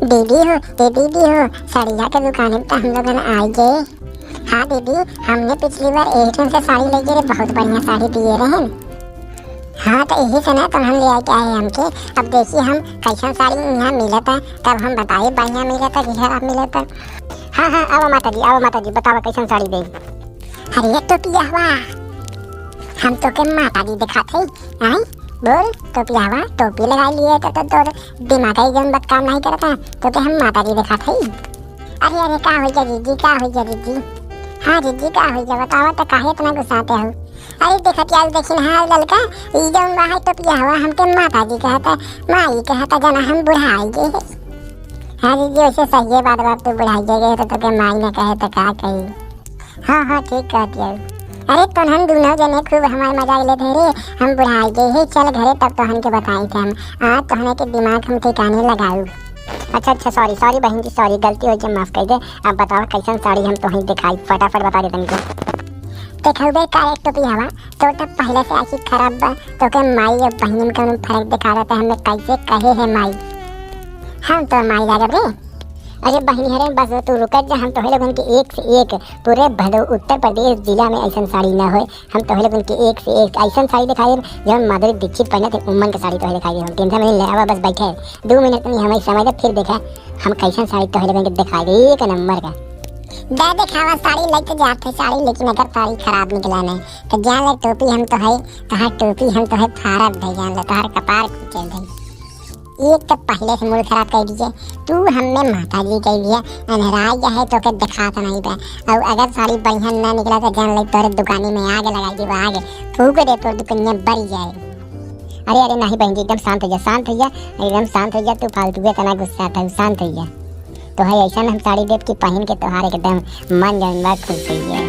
दीदी हो, ये दीदी हो, साड़िया के दुकान पे हम लोग आए गए। हाँ दीदी, हमने पिछली बार एशियन से साड़ी लेके रे बहुत बढ़िया साड़ी दिए रहे। हाँ तो यही से ना तो हम ले आके आए हमके। अब देखिए हम कैसन साड़ी यहाँ मिलत है, तब हम बताइए बढ़िया मिलत है कि खराब मिलत है। हाँ आओ माता जी बताओ कैसन साड़ी दे। अरे तो पिया हुआ हम तो के माता जी दिखाते आई बोल तो पिया हुआ टोपी लगा लिए तो दिमाग ही जन बात काम नहीं करता तो के हम माता जी दिखाते। अरे का हो गया जीजी, का हो गया जीजी? हाँ जीजी का हो गया बताओ तो काहे इतना गुस्साते हो? अरे देखत यार देखिन हाँ ललका ई जौन बा तो पिया हुआ हमके माता जी कहता, माई कहता जना हम बुढ़ाई गए। हाँ जीजी वैसे सही है बात तो बुढ़ाई गए तो के माई ने कहे तो का कही। हाँ ठीक कहती है। अरे तो हम दोनों जने खूब हमारे मजाक लेते रे, हम बुढ़ाई गए है चल घरे तब तो हमके बताई थे हम आज तो हमें के दिमाग हम ठिकाने लगाऊ। अच्छा सॉरी बहन जी, सॉरी गलती हो गई माफ कर दे। अब बताओ कैसन साड़ी हम तो दिखाई फटाफट बता दे तुमको। देखो बे का एक टोपी हवा तो तब पहले से ऐसी खराब बा तो के माई और बहन का फर्क दिखा रहा था हमें कैसे कहे है माई। हम तो माई लागब रे। अरे बहनी हरे बस तू रुकत जा, हम तो लोगन के एक से एक पूरे उत्तर प्रदेश जिला में ऐसा साड़ी ना हो। हम तो लोगन के एक से एक ऐसा साड़ी दिखाई दे जब माधुरी दीक्षित पहने थे उमन के साड़ी तो दिखाई दे। टेंशन नहीं ले, अब बस बैठे 2 मिनट में हमें समझ दे फिर देखा हम कैसा साड़ी तो लोगन के दिखाई दे एक नंबर का। दे दिखावा साड़ी लेके जाते साड़ी, लेकिन अगर साड़ी खराब निकला नहीं तो जान ले टोपी हम तो है तहार टोपी हम तो है फारत दे जान ले तहार कपार कुचल दे। एक तो पहले से मूड खराब कर दीजिए तू हमें माता जी कह दिया अनहराई जा है तो के दिखाता नहीं पे। और अगर साड़ी बढ़िया ना निकला तो जान ले तोरे दुकानी में आगे लगा दी आगे फूक दे तो दुकानियाँ बढ़ जाए। अरे नहीं बहन जी एकदम शांत हो जा एकदम शांत हो जा। तू फालतू के तना गुस्सा था शांत हो जा। तो है ऐसा हम साड़ी देख के पहन के त्योहार एकदम मन जन खुश हो गया।